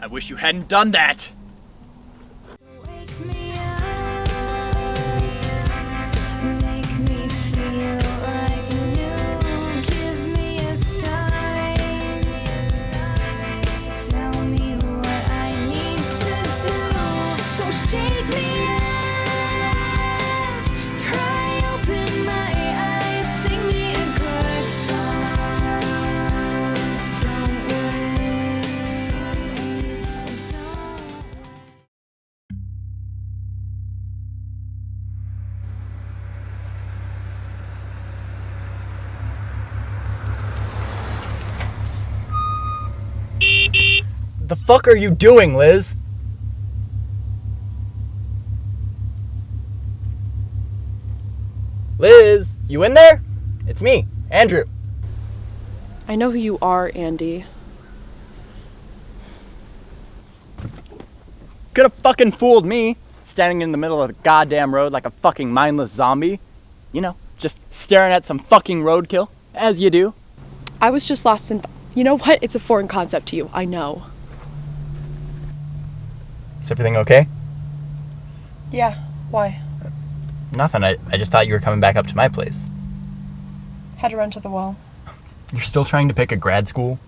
I wish you hadn't done that. The fuck are you doing, Liz? Liz, you in there? It's me, Andrew. I know who you are, Andy. Could have fucking fooled me, standing in the middle of the goddamn road like a fucking mindless zombie. You know, just staring at some fucking roadkill, as you do. I was just lost in... You know what? It's a foreign concept to you, I know. Is everything okay? Yeah, why? Nothing, I just thought you were coming back up to my place. Had to run to the well. You're still trying to pick a grad school?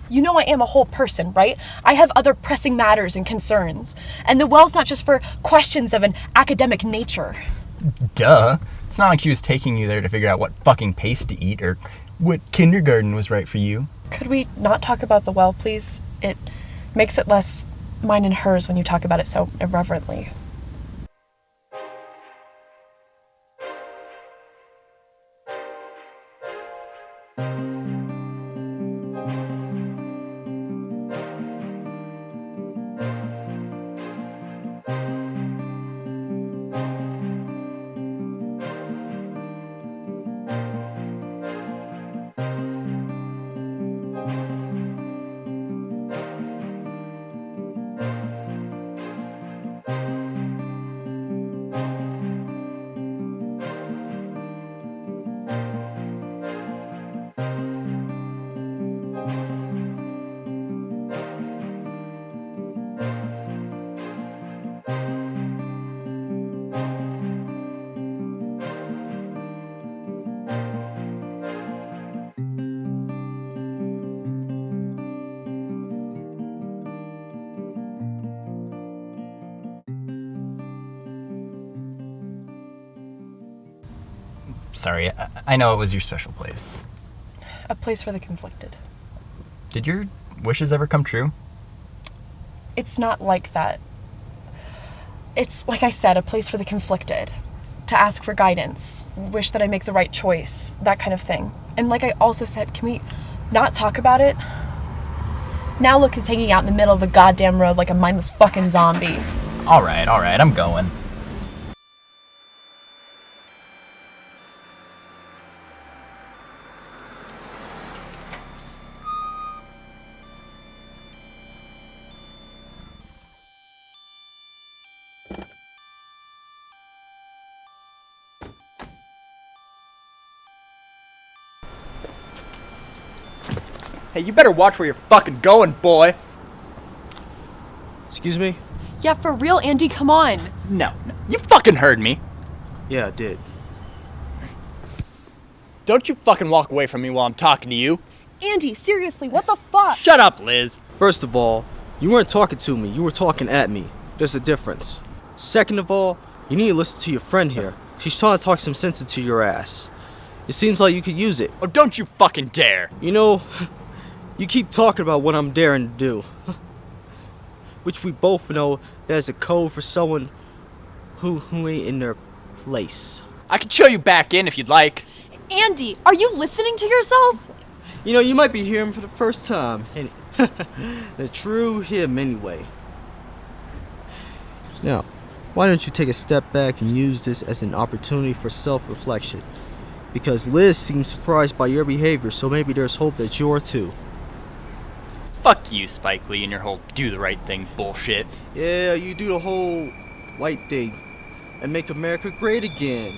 You know I am a whole person, right? I have other pressing matters and concerns. And the well's not just for questions of an academic nature. Duh. It's not like she was taking you there to figure out what fucking paste to eat or what kindergarten was right for you. Could we not talk about the well, please? It makes it less mine and hers when you talk about it so irreverently. Sorry, I know it was your special place. A place for the conflicted. Did your wishes ever come true? It's not like that. It's, like I said, a place for the conflicted. To ask for guidance, wish that I make the right choice, that kind of thing. And like I also said, can we not talk about it? Now look who's hanging out in the middle of the goddamn road like a mindless fucking zombie. Alright, I'm going. Hey, you better watch where you're fucking going, boy. Excuse me? Yeah, for real, Andy, come on. No, you fucking heard me. Yeah, I did. Don't you fucking walk away from me while I'm talking to you. Andy, seriously, what the fuck? Shut up, Liz. First of all, you weren't talking to me, you were talking at me. There's a difference. Second of all, you need to listen to your friend here. She's trying to talk some sense into your ass. It seems like you could use it. Oh, don't you fucking dare. You know, you keep talking about what I'm daring to do. Which we both know there's a code for someone who ain't in their place. I can show you back in if you'd like. Andy, are you listening to yourself? You know, you might be hearing for the first time. And the true him anyway. Now, why don't you take a step back and use this as an opportunity for self-reflection? Because Liz seems surprised by your behavior, so maybe there's hope that you're too. Fuck you, Spike Lee, and your whole do the right thing bullshit. Yeah, you do the whole white thing and make America great again.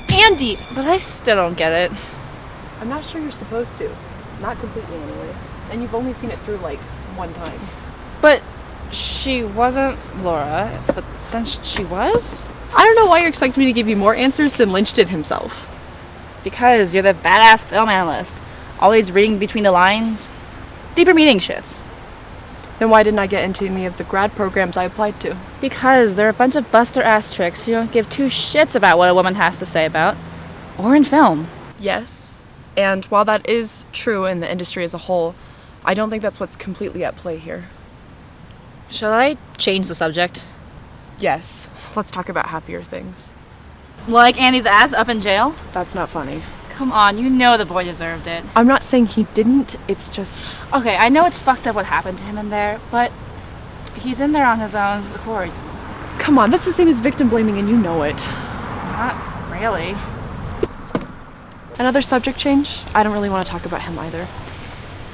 Andy! But I still don't get it. I'm not sure you're supposed to. Not completely anyways. And you've only seen it through, like, one time. But she wasn't Laura, but then she was? I don't know why you expect me to give you more answers than Lynch did himself. Because you're the badass film analyst. Always reading between the lines. Deeper meaning shits. Then why didn't I get into any of the grad programs I applied to? Because they're a bunch of buster ass tricks who don't give two shits about what a woman has to say about. Or in film. Yes. And while that is true in the industry as a whole, I don't think that's what's completely at play here. Shall I change the subject? Yes. Let's talk about happier things. Like Andy's ass up in jail? That's not funny. Come on, you know the boy deserved it. I'm not saying he didn't, it's just... Okay, I know it's fucked up what happened to him in there, but he's in there on his own accord. Come on, that's the same as victim blaming and you know it. Not really. Another subject change? I don't really want to talk about him either.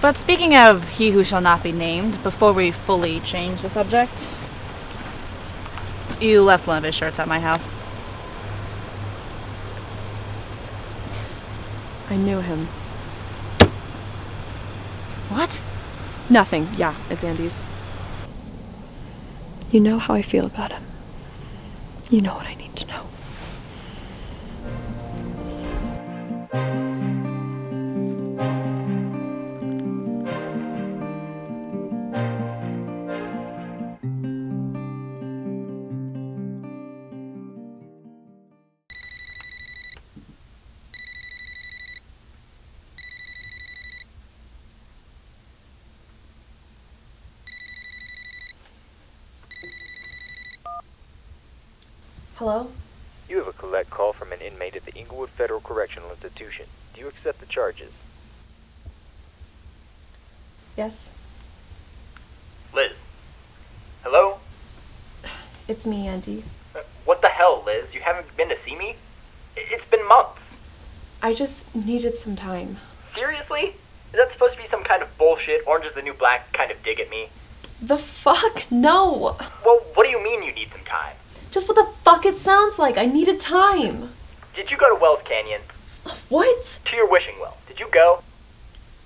But speaking of he who shall not be named, before we fully change the subject, you left one of his shirts at my house. I knew him. What? Nothing. Yeah, it's Andy's. You know how I feel about him. You know what I need to know. Hello? You have a collect call from an inmate at the Inglewood Federal Correctional Institution. Do you accept the charges? Yes? Liz. Hello? It's me, Angie. What the hell, Liz? You haven't been to see me? It's been months. I just needed some time. Seriously? Is that supposed to be some kind of bullshit, Orange is the New Black kind of dig at me? The fuck? No! Well, what do you mean you need some time? Just what the fuck it sounds like. I needed time. Did you go to Wells Canyon? What? To your wishing well. Did you go?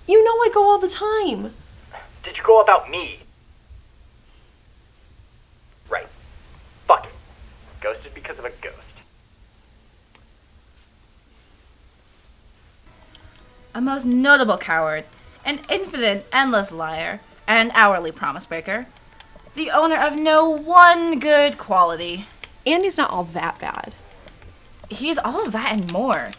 You know I go all the time. Did you go about me? Right. Fuck it. Ghosted because of a ghost. A most notable coward, an infinite, endless liar, an hourly promise breaker, the owner of no one good quality. Andy's not all that bad. He's all of that and more.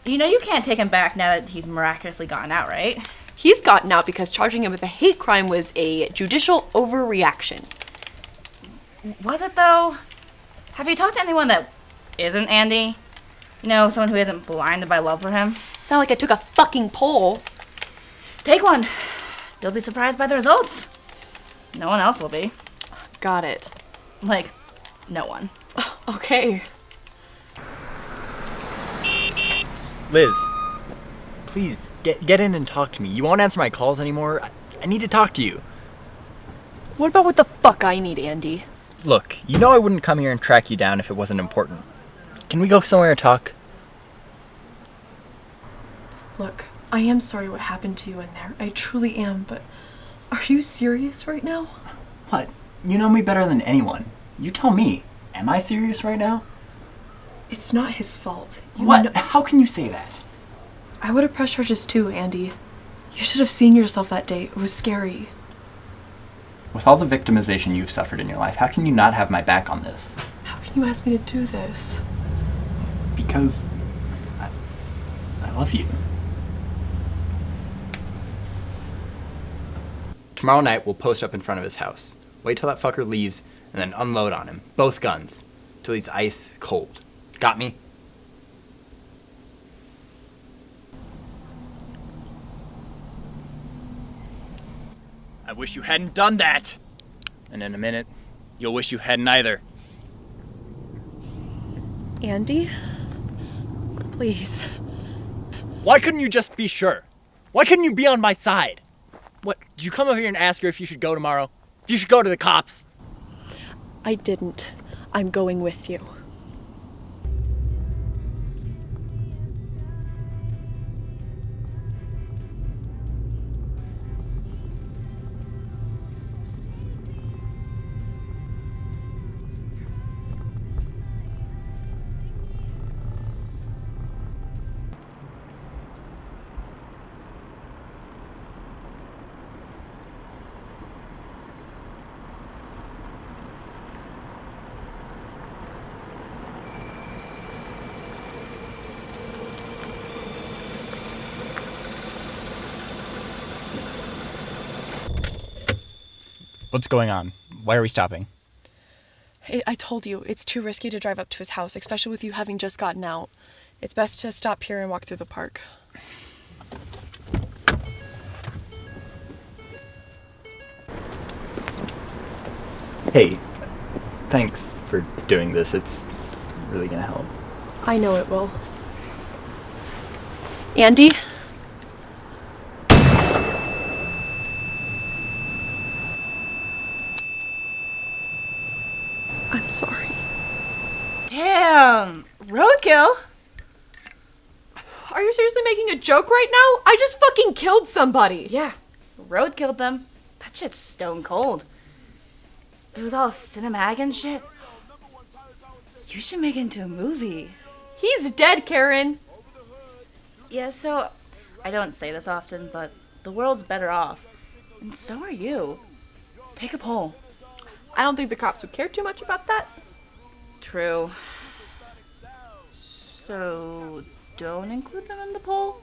You know you can't take him back now that he's miraculously gotten out, right? He's gotten out because charging him with a hate crime was a judicial overreaction. Was it, though? Have you talked to anyone that isn't Andy? You know, someone who isn't blinded by love for him? It's not like I took a fucking poll. Take one. You'll be surprised by the results. No one else will be. Got it. Like, no one. Okay. Liz, please, get in and talk to me. You won't answer my calls anymore. I need to talk to you. What about what the fuck I need, Andy? Look, you know I wouldn't come here and track you down if it wasn't important. Can we go somewhere to talk? Look, I am sorry what happened to you in there. I truly am, but are you serious right now? What? You know me better than anyone. You tell me. Am I serious right now? It's not his fault. What? How can you say that? I would have pressed charges too, Andy. You should have seen yourself that day. It was scary. With all the victimization you've suffered in your life, how can you not have my back on this? How can you ask me to do this? Because I love you. Tomorrow night, we'll post up in front of his house. Wait till that fucker leaves, and then unload on him. Both guns. Till he's ice cold. Got me? I wish you hadn't done that! And in a minute, you'll wish you hadn't either. Andy? Please. Why couldn't you just be sure? Why couldn't you be on my side? What, did you come over here and ask her if you should go tomorrow? If you should go to the cops? I didn't. I'm going with you. What's going on? Why are we stopping? I told you, it's too risky to drive up to his house, especially with you having just gotten out. It's best to stop here and walk through the park. Hey, thanks for doing this. It's really gonna help. I know it will. Andy? I'm sorry. Damn! Roadkill? Are you seriously making a joke right now? I just fucking killed somebody! Yeah, Road killed them. That shit's stone cold. It was all cinematic and shit. You should make it into a movie. He's dead, Karen! Yeah, so, I don't say this often, but the world's better off. And so are you. Take a poll. I don't think the cops would care too much about that. True. So, don't include them in the poll?